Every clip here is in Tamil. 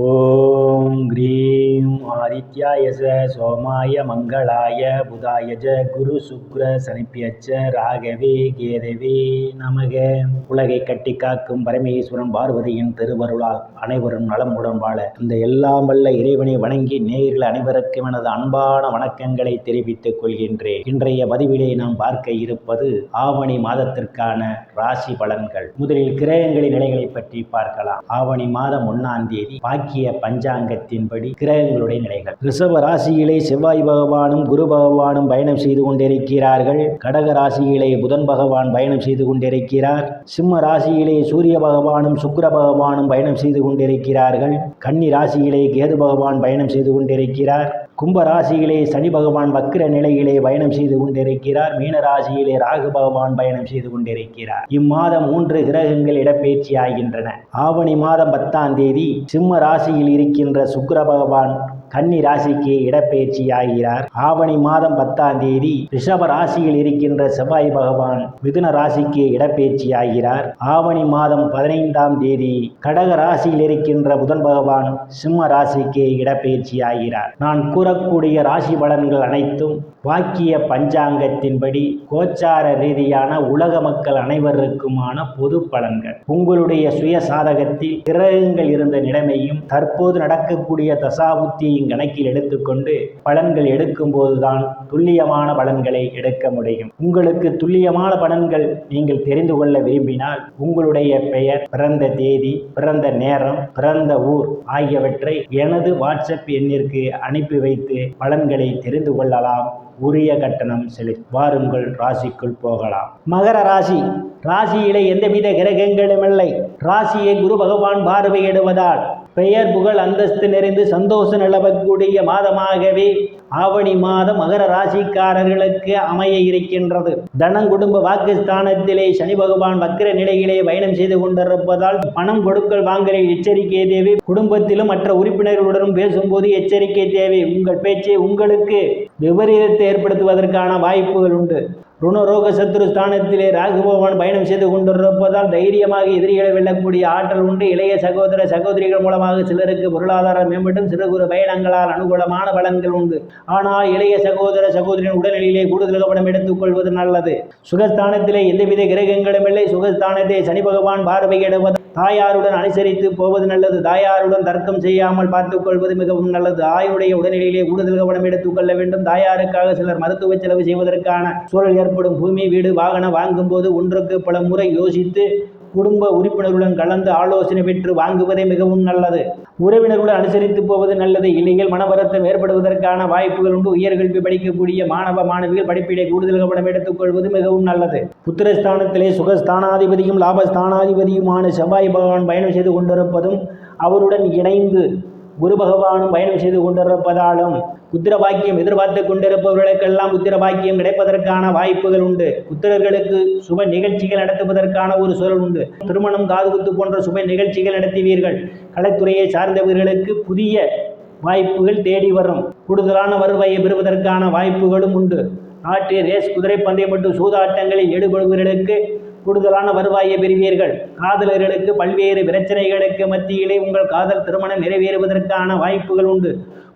ஓம் கிரீம் ஆதித்யாய சோமாய மங்களாய புதாயஜ குரு சுக்ர சனிப்பியச்ச ராகவே கேதவே நமக. உலகை கட்டி காக்கும் பரமேஸ்வரன் பார்வதியின் திருவருளால் அனைவரும் நலமுடன் வாழ இந்த எல்லாம் வல்ல இறைவனை வணங்கி நேயர்கள் அனைவருக்கும் எனது அன்பான வணக்கங்களை தெரிவித்துக் கொள்கின்றேன். இன்றைய பதிவிலே நாம் பார்க்க இருப்பது ஆவணி மாதத்திற்கான ராசி பலன்கள். முதலில் கிரகங்களின் நிலைகளை பற்றி பார்க்கலாம். ஆவணி மாதம் 1ஆம் தேதி வாக்கிய பஞ்சாங்கத்தின்படி கிரகங்களுடைய நிலைகள். ரிஷப ராசியிலே செவ்வாய் பகவானும் குரு பகவானும் பயணம் செய்து கொண்டிருக்கிறார்கள். கடக ராசியிலே புதன் பகவான் பயணம் செய்து கொண்டிருக்கிறார். சிம்ம ராசியிலே சூரிய பகவானும் சுக்கிர பகவானும் பயணம் செய்து கொண்டிருக்கிறார்கள். கன்னி ராசியிலே கேது பகவான் பயணம் செய்து கொண்டிருக்கிறார். கும்ப ராசியிலே சனி பகவான் வக்கிர நிலையிலே பயணம் செய்து கொண்டிருக்கிறார். மீன ராசியிலே ராகு பகவான் பயணம் செய்து கொண்டிருக்கிறார். இம்மாதம் 3 கிரகங்கள் இடப்பெயர்ச்சி ஆகின்றன. ஆவணி மாதம் 10ஆம் தேதி சிம்ம ராசியில் இருக்கின்ற சுக்கிர பகவான் கன்னி ராசிக்கு இடப்பெயர்ச்சி ஆகிறார். ஆவணி மாதம் 10ஆம் தேதி ரிஷப ராசியில் இருக்கின்ற செவ்வாய் பகவான் மிதுன ராசிக்கு இடப்பெயர்ச்சி ஆகிறார். ஆவணி மாதம் 15ஆம் தேதி கடக ராசியில் இருக்கின்ற புதன் பகவான் சிம்ம ராசிக்கு இடப்பெயர்ச்சி ஆகிறார். நான் கூறக்கூடிய ராசி பலன்கள் அனைத்தும் வாக்கிய பஞ்சாங்கத்தின்படி கோச்சார ரீதியான உலக மக்கள் அனைவருக்குமான பொது பலன்கள். உங்களுடைய சுய சாதகத்தில் கிரகங்கள் இருந்த நிலைமையும் தற்போது நடக்கக்கூடிய தசாபுத்தியும் கணக்கில் எடுத்துக்கொண்டு பலன்கள் எடுக்கும் போதுதான் துல்லியமான பலன்களை எடுக்க முடியும். உங்களுக்கு துல்லியமான பலன்கள் நீங்கள் தெரிந்து கொள்ள விரும்பினால் உங்களுடைய பெயர், பிறந்த தேதி, பிறந்த நேரம், பிறந்த ஊர் ஆகியவற்றை எனது வாட்ஸ்அப் எண்ணிற்கு அனுப்பி வைத்து பலன்களை தெரிந்து கொள்ளலாம். உரிய கட்டணம் செலுத்தி வாருங்கள் ராசிக்குள் போகலாம். மகர ராசி. ராசியிலே எந்தவித கிரகங்களும் இல்லை. ராசியை குரு பகவான் பார்வையிடுவதால் பெயர் புகழ் அந்தஸ்து நிறைந்து சந்தோஷம் நிலவக்கூடிய மாதமாகவே ஆவணி மாதம் மகர ராசிக்காரர்களுக்கு அமைய இருக்கின்றது. தனம் குடும்ப வாக்குஸ்தானத்திலே சனி பகவான் வக்கிர நிலையிலே பயணம் செய்து கொண்டிருப்பதால் பணம் கொடுக்கல் வாங்கலில் எச்சரிக்கை தேவை. குடும்பத்திலும் மற்ற உறுப்பினர்களுடனும் பேசும்போது எச்சரிக்கை தேவை. உங்கள் பேச்சை உங்களுக்கு விபரீதத்தை ஏற்படுத்துவதற்கான வாய்ப்புகள் உண்டு. ருணரோக சத்ரு ஸ்தானத்திலே ராகு பகவான் பயணம் செய்து கொண்டிருப்பதால் தைரியமாக எதிரிகளை வெல்லக்கூடிய ஆற்றல் உண்டு. இளைய சகோதர சகோதரிகள் மூலமாக சிலருக்கு பொருளாதாரம் மேம்பட்டும். சிறு குறு பயணங்களால் அனுகூலமான பலன்கள் உண்டு. ஆனால் இளைய சகோதர சகோதரின் உடல்நிலையிலே கூடுதல் கவனம் எடுத்துக்கொள்வது நல்லது. சுகஸ்தானத்திலே எந்தவித கிரகங்களும் இல்லை. சுகஸ்தானத்தை சனி பகவான் பார்வையிடுவது தாயாருடன் அனுசரித்து போவது நல்லது. தாயாருடன் தர்க்கம் செய்யாமல் பார்த்துக் கொள்வது மிகவும் நல்லது. தாயுடைய உடல்நிலையிலே கூடுதல் கவனம் எடுத்துக்கொள்ள வேண்டும். தாயாருக்காக சிலர் மருத்துவ செலவு செய்வதற்கான சூழல் ஏற்படும். பூமி வீடு வாகனம் வாங்கும் போது ஒன்றுக்கு பல முறை யோசித்து குடும்ப உறுப்பினர்களுடன் கலந்து ஆலோசனை பெற்று வாங்குவதே மிகவும் நல்லது. உறவினர்களுடன் அனுசரித்து போவது நல்லது. இல்லையில் மனவருத்தம் ஏற்படுவதற்கான வாய்ப்புகள் உண்டு. உயர்கல்வி படிக்கக்கூடிய மாணவ மாணவிகள் படிப்பிலே கூடுதல் கவனம் எடுத்துக் கொள்வது மிகவும் நல்லது. புத்திரஸ்தானத்திலே சுகஸ்தானாதிபதியும் லாபஸ்தானாதிபதியுமான செவ்வாய் பகவான் பயணம் செய்து கொண்டிருப்பதும் அவருடன் இணைந்து குரு பகவானும் பயணம் செய்து கொண்டிருப்பதாலும் புத்திர பாக்கியம் எதிர்பார்த்து கொண்டிருப்பவர்களுக்கெல்லாம் புத்திர பாக்கியம் கிடைப்பதற்கான வாய்ப்புகள் உண்டு. புத்திரர்களுக்கு சுப நிகழ்ச்சிகள் நடத்துவதற்கான ஒரு சூழல் உண்டு. திருமணம், காதுகுத்து போன்ற சுப நிகழ்ச்சிகள் நடத்துவீர்கள். கலைத்துறையை சார்ந்தவர்களுக்கு புதிய வாய்ப்புகள் தேடி வரும். கூடுதலான வருவாயை பெறுவதற்கான வாய்ப்புகளும் உண்டு. நாட்டு ரேஸ், குதிரை பந்தயம் மற்றும் சூதாட்டங்களில் ஈடுபடுபவர்களுக்கு கூடுதலான வருவாயை பெறுவீர்கள். காதலர்களுக்கு பல்வேறு பிரச்சனைகளுக்கு மத்தியிலே உங்கள் காதல் திருமணம் நிறைவேறுவதற்கான வாய்ப்புகள் உண்டு.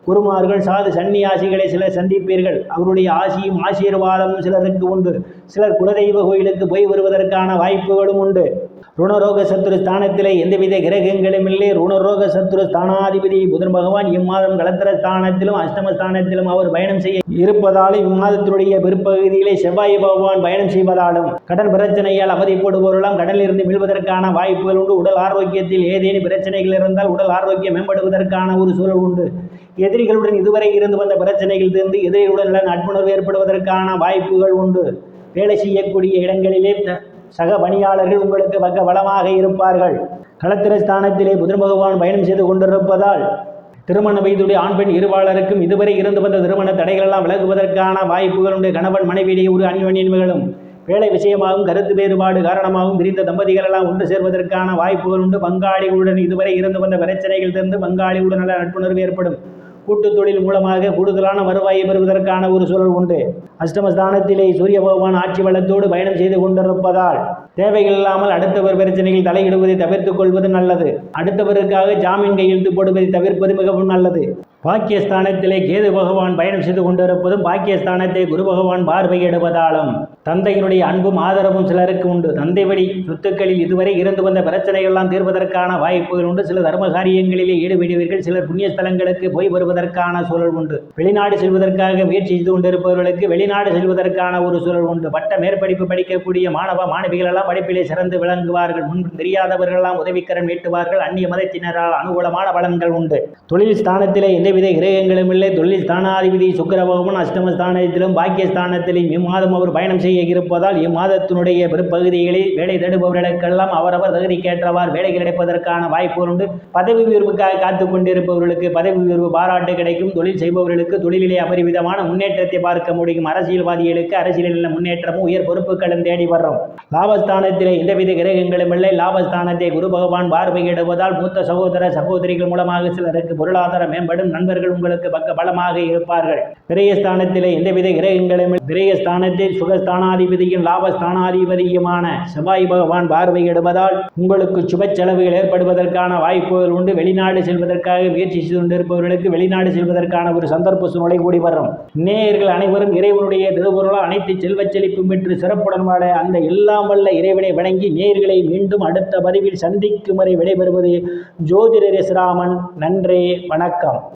குருமார்கள், சாது சன்னியாசிகளை சிலர் சந்திப்பீர்கள். அவருடைய ஆசியும் ஆசீர்வாதமும் சிலருக்கு உண்டு. சிலர் குலதெய்வ கோயிலுக்கு போய் வருவதற்கான வாய்ப்புகளும் உண்டு. ருணரோக சத்ரு ஸ்தானத்திலே எந்தவித கிரகங்களும் இல்லை. ருணரோக சத்ரு ஸ்தானாதிபதி புதன் பகவான் இம்மாதம் கலத்திர ஸ்தானத்திலும் அஷ்டமஸ்தானத்திலும் அவர் பயணம் செய்ய இருப்பதாலும் இம்மாதத்தினுடைய பிற்பகுதியிலே செவ்வாய் பகவான் பயணம் செய்வதாலும் கடன் பிரச்சனையால் அவதிப்படுபவர்களாம் கடலில் இருந்து மீள்வதற்கான வாய்ப்புகள் உண்டு. உடல் ஆரோக்கியத்தில் ஏதேனும் பிரச்சனைகள் இருந்தால் உடல் ஆரோக்கியம் மேம்படுவதற்கான ஒரு சூழல் உண்டு. எதிரிகளுடன் இதுவரை இருந்து வந்த பிரச்சனைகள் தீர்ந்து எதிரிகளுடன் நட்புணர்வு ஏற்படுவதற்கான வாய்ப்புகள் உண்டு. வேலை செய்யக்கூடிய இடங்களிலே சக பணியாளர்கள் உங்களுக்கு பக்க பலமாக இருப்பார்கள். களத்திரஸ்தானத்திலே புதன் பகவான் பயணம் செய்து கொண்டிருப்பதால் திருமண வயதுடைய ஆண் பெண் இருபாளருக்கும் இதுவரை இருந்து வந்த திருமண தடைகள் எல்லாம் விலகுவதற்கான வாய்ப்புகள் உண்டு. கணவன் மனைவியிடையே ஒரு அந்யோன்யங்களும் வேலை விஷயமாகவும் கருத்து வேறுபாடு காரணமாகவும் பிரிந்த தம்பதிகள் எல்லாம் ஒன்று சேர்வதற்கான வாய்ப்புகள் உண்டு. பங்காளிகளுடன் இதுவரை இருந்து வந்த பிரச்சனைகள் தந்து பங்காளிகளுடன் நல்ல நட்புணர்வு ஏற்படும். கூட்டு தொழில் மூலமாக கூடுதலான வருவாயை பெறுவதற்கான ஒரு சூழல் உண்டு. அஷ்டமஸ்தானத்திலே சூரிய பகவான் ஆட்சி வளத்தோடு பயணம் செய்து கொண்டிருப்பதால் தேவைகள் இல்லாமல் அடுத்தவர் பிரச்சனைகள் தலையிடுவதை தவிர்த்துக் கொள்வது நல்லது. அடுத்தவருக்காக ஜாமீன் கையெழுத்து போடுவதை தவிர்ப்பது மிகவும் நல்லது. பாக்கியஸ்தானத்திலே கேது பகவான் பயணம் செய்து கொண்டிருப்பதும் பாக்கியஸ்தானத்தை குரு பகவான் பார்வையிடுவதாலும் தந்தையினுடைய அன்பும் ஆதரவும் சிலருக்கு உண்டு. தந்தை வழி சொத்துக்களில் இதுவரை இருந்து வந்த பிரச்சனைகள்லாம் தீர்வதற்கான வாய்ப்புகள் உண்டு. சில தர்ம காரியங்களிலே ஈடுபடுவீர்கள். சிலர் புண்ணிய ஸ்தலங்களுக்கு போய் வருவதற்கான சூழல் உண்டு. வெளிநாடு செல்வதற்காக முயற்சி செய்து கொண்டிருப்பவர்களுக்கு வெளிநாடு செல்வதற்கான ஒரு சூழல் உண்டு. பட்ட மேற்படிப்பு படிக்கக்கூடிய மாணவ மாணவிகள் எல்லாம் படிப்பிலே சிறந்து விளங்குவார்கள். முன்பு தெரியாதவர்களெல்லாம் உதவிக்கரம் நீட்டுவார்கள். அந்நிய மதத்தினரால் அனுகூலமான பலன்கள் உண்டு. தொழில் ஸ்தானத்திலே எந்தவித கிரகங்களும் இல்லை. தொழில் ஸ்தானாதிபதி சுக்கிர பகவான் அஷ்டமஸ்தானத்திலும் பாக்கியஸ்தானத்திலும் இம்மாதம் அவர் பயணம் செய்ய இருப்பதால் இம்மாதத்தினுடைய பிற்பகுதிகளில் வேலை தேடுபவர்களுக்கெல்லாம் அவரவர் தகுதிக்கேற்றவாறு வேலைகள் கிடைப்பதற்கான வாய்ப்புகள் உண்டு. பதவி உயர்வுக்காக காத்துக் கொண்டிருப்பவர்களுக்கு பதவி உயர்வு பாராட்டு கிடைக்கும். தொழில் செய்பவர்களுக்கு தொழிலிலே அபரிவிதமான முன்னேற்றத்தை பார்க்க முடியும். அரசியல்வாதிகளுக்கு அரசியலில் முன்னேற்றமும் உயர் பொறுப்புகளும் தேடி வரும். லாபஸ்தானத்திலே எந்தவித கிரகங்களும் இல்லை. லாபஸ்தானத்தை குரு பகவான் பார்வையிடுவதால் மூத்த சகோதர சகோதரிகள் மூலமாக சிலருக்கு பொருளாதார மேம்படும். நண்பர்கள் உங்களுக்கு பக்க பலமாக இருப்பார்கள். விரயஸ்தானத்திலே எந்தவித கிரகங்களும் விரயஸ்தானத்தில் சுகஸ்தானாதிபதியும் லாபஸ்தானாதிபதியுமான செவ்வாய் பகவான் பார்வையிடுவதால் உங்களுக்கு சுப செலவுகள் ஏற்படுவதற்கான வாய்ப்புகள் உண்டு. வெளிநாடு செல்வதற்காக முயற்சி செய்து கொண்டிருப்பவர்களுக்கு வெளிநாடு செல்வதற்கான ஒரு சந்தர்ப்ப சூழ்நிலை கூடி வரும். நேயர்கள் அனைவரும் இறைவனுடைய திருவுருளால் அனைத்து செல்வச் செழிப்பும் பெற்று சிறப்புடன் வாழ அந்த எல்லாம் வல்ல இறைவனை வணங்கி நேயர்களை மீண்டும் அடுத்த பதிவில் சந்திக்கும் வரை விடைபெறுவது ஜோதிடர் எஸ். ராமன். நன்றி, வணக்கம்.